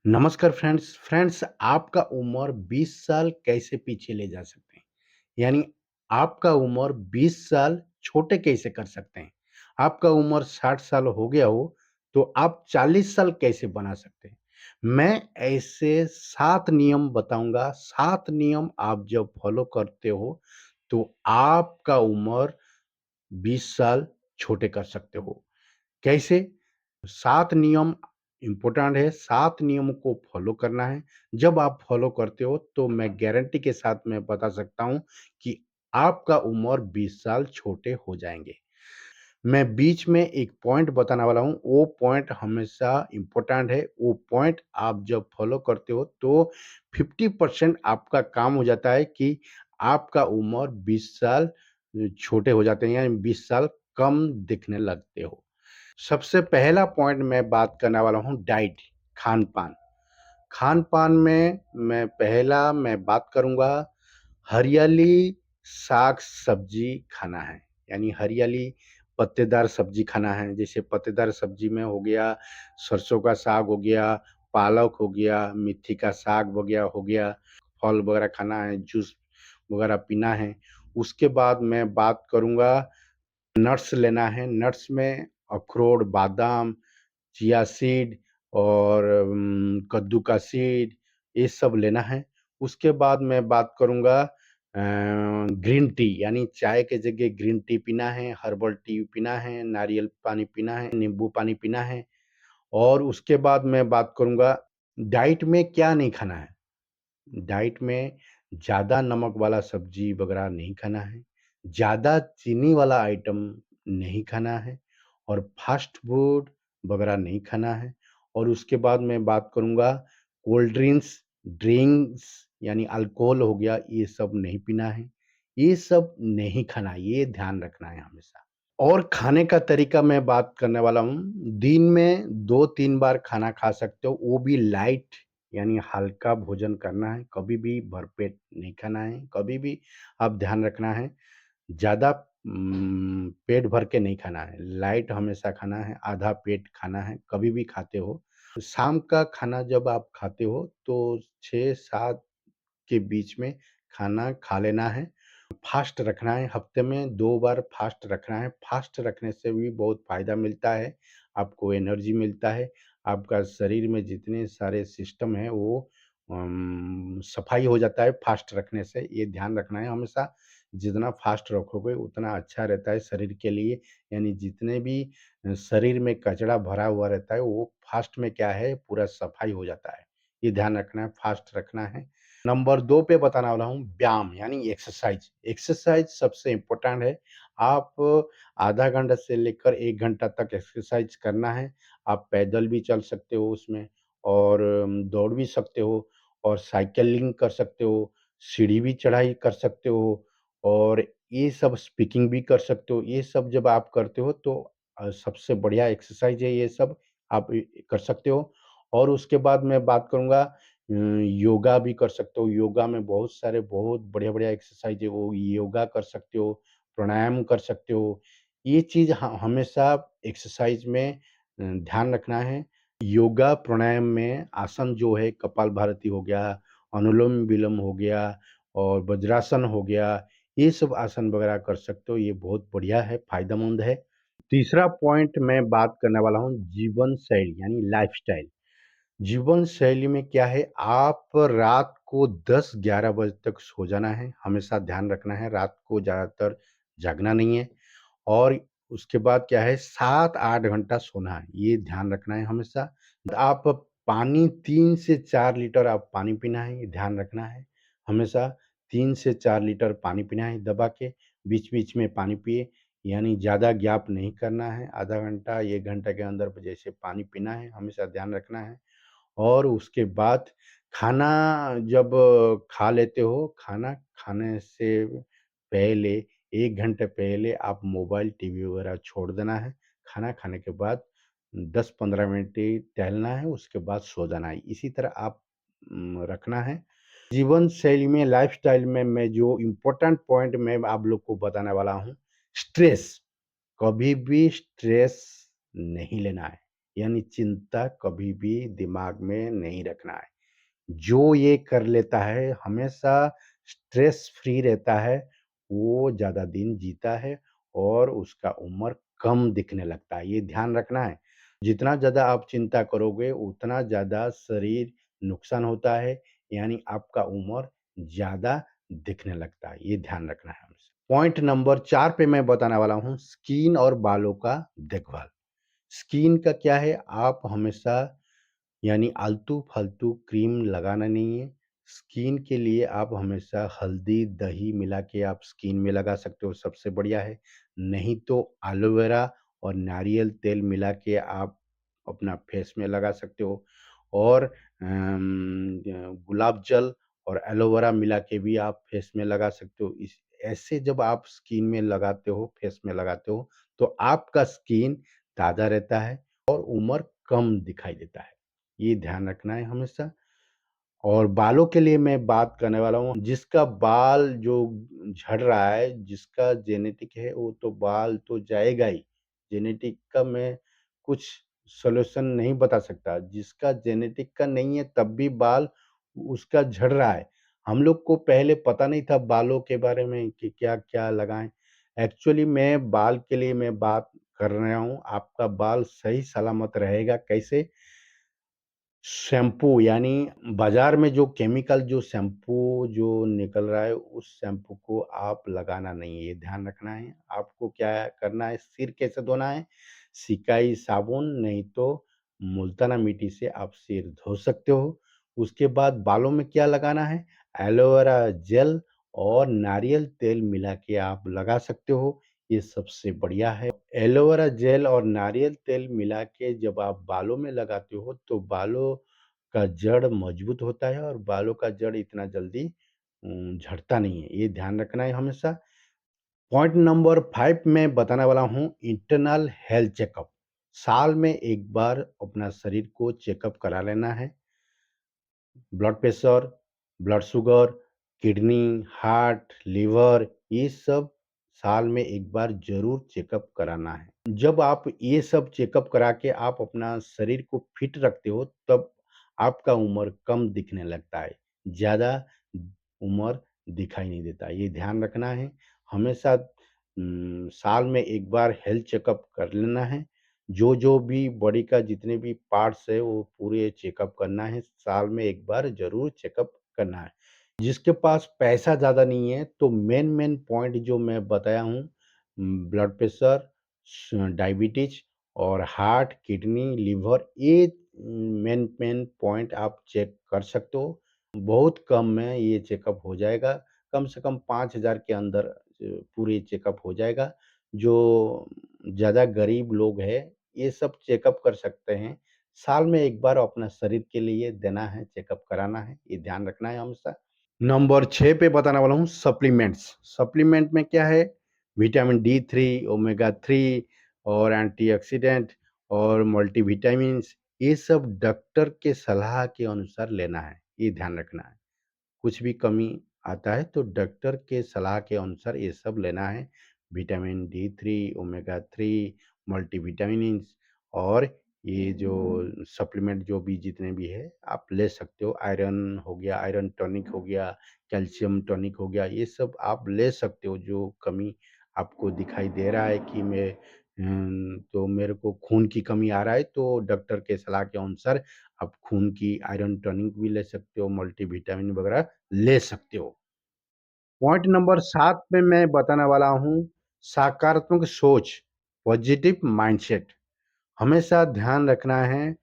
नमस्कार फ्रेंड्स। आपका उम्र 20 साल कैसे पीछे ले जा सकते हैं? यानी आपका उम्र 20 साल छोटे कैसे कर सकते हैं? आपका उम्र 60 साल हो गया हो, तो आप 40 साल कैसे बना सकते हैं? मैं ऐसे 7 नियम बताऊँगा, 7 नियम आप जब फॉलो करते हो, तो आपका उम्र 20 साल छोटे कर सकते हो। कैसे? 7 नियम इम्पोर्टेंट है, 7 नियमों को फॉलो करना है। जब आप फॉलो करते हो तो मैं गारंटी के साथ मैं बता सकता हूँ कि आपका उम्र 20 साल छोटे हो जाएँगे। मैं बीच में एक पॉइंट बताने वाला हूँ, वो पॉइंट हमेशा इम्पोर्टेंट है। वो पॉइंट आप जब फॉलो करते हो तो 50% आपका काम हो जाता है कि आपका उम्र 20 साल छोटे हो जाते हैं, यानी 20 साल कम दिखने लगते हो। सबसे पहला पॉइंट मैं बात करने वाला हूँ डाइट, खान-पान। खान-पान में मैं बात करूँगा हरियाली, साग-सब्ज़ी खाना है। यानी हरियाली पत्तेदार सब्ज़ी खाना है। जैसे पत्तेदार सब्ज़ी में हो गया, सरसों का साग हो गया, पालक हो गया, मेथी का साग हो गया, फल वगैरह खाना है, जूस वगैरह पीना है। उसके बाद मैं बात करूँगा नट्स लेना है। नट्स में अखरोट, बादाम, चिया सीड और कद्दू का सीड, ये सब लेना है। उसके बाद मैं बात करूँगा ग्रीन टी, यानी चाय के जगह ग्रीन टी पीना है, हर्बल टी पीना है, नारियल पानी पीना है, नींबू पानी पीना है। और उसके बाद मैं बात करूँगा डाइट में क्या नहीं खाना है। डाइट में ज़्यादा नमक वाला सब्ज़ी वगैरह नहीं खाना है, ज़्यादा चीनी वाला आइटम नहीं खाना है और फ़ास्ट फूड वगैरह नहीं खाना है। और उसके बाद मैं बात करूँगा कोल्ड ड्रिंक्स यानी अल्कोहल हो गया, ये सब नहीं पीना है। ये सब नहीं खाना है, ये ध्यान रखना है हमेशा। और खाने का तरीका मैं बात करने वाला हूँ। दिन में 2-3 बार खाना खा सकते हो, वो भी लाइट यानी हल्का भोजन करना है, कभी भी भरपेट नहीं खाना है, कभी भी आप ध्यान रखना है, ज़्यादा पेट भर के नहीं खाना है, लाइट हमेशा खाना है, आधा पेट खाना है, कभी भी खाते हो। शाम का खाना जब आप खाते हो, तो 6-7 के बीच में खाना खा लेना है। फास्ट रखना है, हफ्ते में 2 बार फास्ट रखना है। फास्ट रखने से भी बहुत फ़ायदा मिलता है, आपको एनर्जी मिलता है, आपका शरीर में जितने सारे सिस्टम हैं वो सफाई हो जाता है फास्ट रखने से, ये ध्यान रखना है हमेशा। जितना फास्ट रखोगे उतना अच्छा रहता है शरीर के लिए, यानी जितने भी शरीर में कचरा भरा हुआ रहता है वो फास्ट में क्या है पूरा सफाई हो जाता है। ये ध्यान रखना है, फास्ट रखना है। नंबर 2 पे बताने वाला हूँ व्यायाम यानी एक्सरसाइज़। एक्सरसाइज़ सबसे इम्पोर्टेंट है। आप आधा घंटा से लेकर 1 घंटा तक एक्सरसाइज़ करना है। आप पैदल भी चल सकते हो उसमें और दौड़ भी सकते हो और साइकिलिंग कर सकते हो, सीढ़ी भी चढ़ाई कर सकते हो और ये सब स्पीकिंग भी कर सकते हो। ये सब जब आप करते हो तो सबसे बढ़िया एक्सरसाइज़ है ये सब, आप कर सकते हो। और उसके बाद मैं बात करूँगा योगा भी कर सकते हो, योगा में बहुत सारे बहुत बढ़िया-बढ़िया एक्सरसाइज़ है, वो योगा कर सकते हो, प्राणायाम कर सकते हो। ये चीज़ ह हमेशा एक्सरसाइज़ में ध्यान रखना है। योगा प्राणायाम में आसन जो है कपालभाति हो गया, अनुलोम-विलोम हो गया और वज्रासन हो गया, ये सब आसन वगैरह कर सकते हो, ये बहुत बढ़िया है, फ़ायदेमंद है। तीसरा पॉइंट मैं बात करने वाला हूँ जीवन शैली यानी लाइफ़स्टाइल। जीवन शैली में क्या है, आप रात को 10-11 बजे तक सो जाना है, हमेशा ध्यान रखना है, रात को ज़्यादातर जागना नहीं है और उसके बाद क्या है 7-8 घंटा सोना है, ये ध्यान रखना है हमेशा। आप पानी 3 से 4 लीटर आप पानी पीना है, ये ध्यान रखना है, हमेशा 3 से 4 लीटर पानी पीना है दबा के, बीच-बीच में पानी पिए, यानी ज़्यादा गैप नहीं करना है, आधा घंटा, 1 घंटे के अंदर जैसे पानी पीना है, हमेशा ध्यान रखना है। और उसके बाद खाना जब खा लेते हो, खाना खाने से पहले 1 घंटे पहले आप मोबाइल, टीवी वगैरह छोड़ देना है। खाना खाने के बाद 10-15 मिनट ही टहलना है, उसके बाद सो जाना है। इसी तरह आप रखना है। जीवन शैली में, लाइफ़स्टाइल में मैं जो इम्पोर्टेंट पॉइंट मैं आप लोग को बताने वाला हूँ, स्ट्रेस, कभी भी स्ट्रेस नहीं लेना है। यानी चिंता कभी भी दिमाग में नहीं रखना है। जो ये कर लेता है, हमेशा स्ट्रेस फ्री रहता है, वो ज़्यादा दिन जीता है और उसका उम्र कम दिखने लगता है, ये ध्यान रखना है। जितना ज़्यादा आप चिंता करोगे, उतना ज़्यादा शरीर नुकसान होता है, यानी आपका उम्र ज़्यादा दिखने लगता है, ये ध्यान रखना है हमेशा। पॉइंट नंबर 4 पे मैं बताने वाला हूँ, स्किन और बालों का देखभाल। स्किन का क्या है, आप हमेशा यानी आलतू-फालतू क्रीम लगाना नहीं है। स्किन के लिए आप हमेशा हल्दी, दही मिला के आप स्किन में लगा सकते हो, सबसे बढ़िया है। नहीं तो एलोवेरा और नारियल तेल मिला के आप अपना फेस में लगा सकते हो और गुलाब जल और एलोवेरा मिला के भी आप फेस में लगा सकते हो। इस ऐसे जब आप स्किन में लगाते हो, फेस में लगाते हो, तो आपका स्किन ताज़ा रहता है और उम्र कम दिखाई देता है। ये ध्यान रखना है हमेशा। और बालों के लिए मैं बात करने वाला हूँ, जिसका बाल जो झड़ रहा है, जिसका जेनेटिक है, वो तो बाल तो जाएगा ही। जेनेटिक का मैं कुछ सॉल्यूशन नहीं बता सकता। जिसका जेनेटिक का नहीं है, तब भी बाल उसका झड़ रहा है। हम लोग को पहले पता नहीं था बालों के बारे में कि क्या-क्या लगाएँ। एक्चुअली मैं बाल के लिए मैं बात कर रहा हूँ, आपका बाल सही सलामत रहेगा कैसे? शैम्पू यानी बाज़ार में जो केमिकल जो शैम्पू जो निकल रहा है, उस शैम्पू को आप लगाना नहीं है, ये ध्यान रखना है। आपको क्या करना है, सिर कैसे धोना है? सिकाई साबुन नहीं तो मुल्ताना मिट्टी से आप सिर धो सकते हो। उसके बाद बालों में क्या लगाना है? एलोवेरा जेल और नारियल तेल मिला के आप लगा सकते हो, ये सबसे बढ़िया है। एलोवेरा जेल और नारियल तेल मिला के जब आप बालों में लगाते हो, तो बालों का जड़ मजबूत होता है और बालों का जड़ इतना जल्दी झड़ता नहीं है, ये ध्यान रखना है हमेशा। पॉइंट नंबर 5 मैं बताने वाला हूँ, इंटरनल हेल्थ चेकअप। साल में 1 बार अपना शरीर को चेकअप करा लेना है। Blood pressure, blood sugar, kidney, heart, liver ये सब साल में 1 बार ज़रूर चेकअप कराना है। जब आप ये सब चेकअप करा के आप अपना शरीर को फिट रखते हो, तब आपका उम्र कम दिखने लगता है। ज़्यादा उम्र दिखाई नहीं देता। ये ध्यान रखना है। हमेशा साल में 1 बार हेल्थ चेकअप कर लेना है। जो भी बॉडी का जितने भी पार्ट्स है वो पूरे चेकअप करना है, साल में 1 बार ज़रूर चेकअप करना है। जिसके पास पैसा ज़्यादा नहीं है तो मेन पॉइंट जो मैं बताया हूँ ब्लड प्रेशर, डायबिटीज़ और हार्ट, किडनी, लिवर ये मेन पॉइंट आप चेक कर सकते हो। बहुत कम में ये चेकअप हो जाएगा, कम से कम 5,000 के अंदर पूरे चेकअप हो जाएगा। जो ज़्यादा गरीब लोग हैं, ये सब चेकअप कर सकते हैं। साल में 1 बार अपना शरीर के लिए देना है, चेकअप कराना है, ये ध्यान रखना है हमेशा। नंबर 6 पे बताने वाला हूँ सप्लीमेंट्स। सप्लीमेंट में क्या है? विटामिन डी3, ओमेगा 3 और एंटीऑक्सीडेंट और मल्टीविटामिन्स ये सब डॉक्टर के सलाह के अनुसार लेना है, ये ध्यान रखना है। कुछ भी कमी आता है तो डॉक्टर के सलाह के अनुसार ये सब लेना है। विटामिन डी3, ओमेगा 3, मल्टीविटामिन्स और ये जो सप्लीमेंट जो भी जितने भी है आप ले सकते हो। आयरन हो गया, आयरन टॉनिक हो गया, कैल्शियम टॉनिक हो गया, ये सब आप ले सकते हो। जो कमी आपको दिखाई दे रहा है कि तो मेरे को खून की कमी आ रहा है तो डॉक्टर के सलाह के अनुसार आप खून की आयरन टॉनिक भी ले सकते हो, मल्टीविटामिन वगैरह ले सकते हो। पॉइंट नंबर 7 पे मैं बताने वाला हूँ, सकारात्मक सोच, पॉजिटिव माइंडसेट। हमेशा ध्यान रखना है,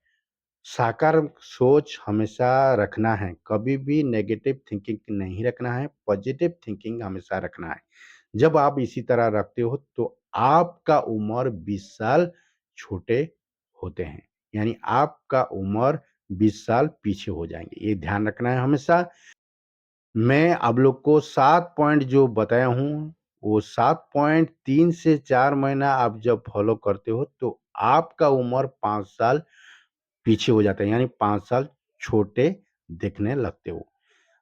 सकारात्मक सोच हमेशा रखना है, कभी भी नेगेटिव थिंकिंग नहीं रखना है, पॉजिटिव थिंकिंग हमेशा रखना है। जब आप इसी तरह रखते हो, तो आपका उम्र 20 साल छोटे होते हैं, यानी आपका उम्र 20 साल पीछे हो जाएँगे, ये ध्यान रखना है हमेशा। मैं आप लोग को 7 पॉइंट जो बताया हूँ, वो 7 पॉइंट 3 से 4 महीना आप जब फ़ॉलो करते हो, तो आपका उम्र 5 साल पीछे हो जाता है, यानी 5 साल छोटे दिखने लगते हो।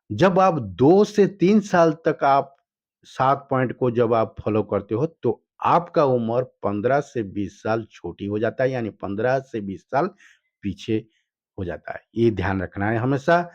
जब आप 2 से 3 साल तक आप 7 पॉइंट को जब आप फ़ॉलो करते हो, तो आपका उम्र 15 से 20 साल छोटी हो जाता है, यानी 15 से 20 साल पीछे हो जाता है। ये ध्यान रखना है हमेशा।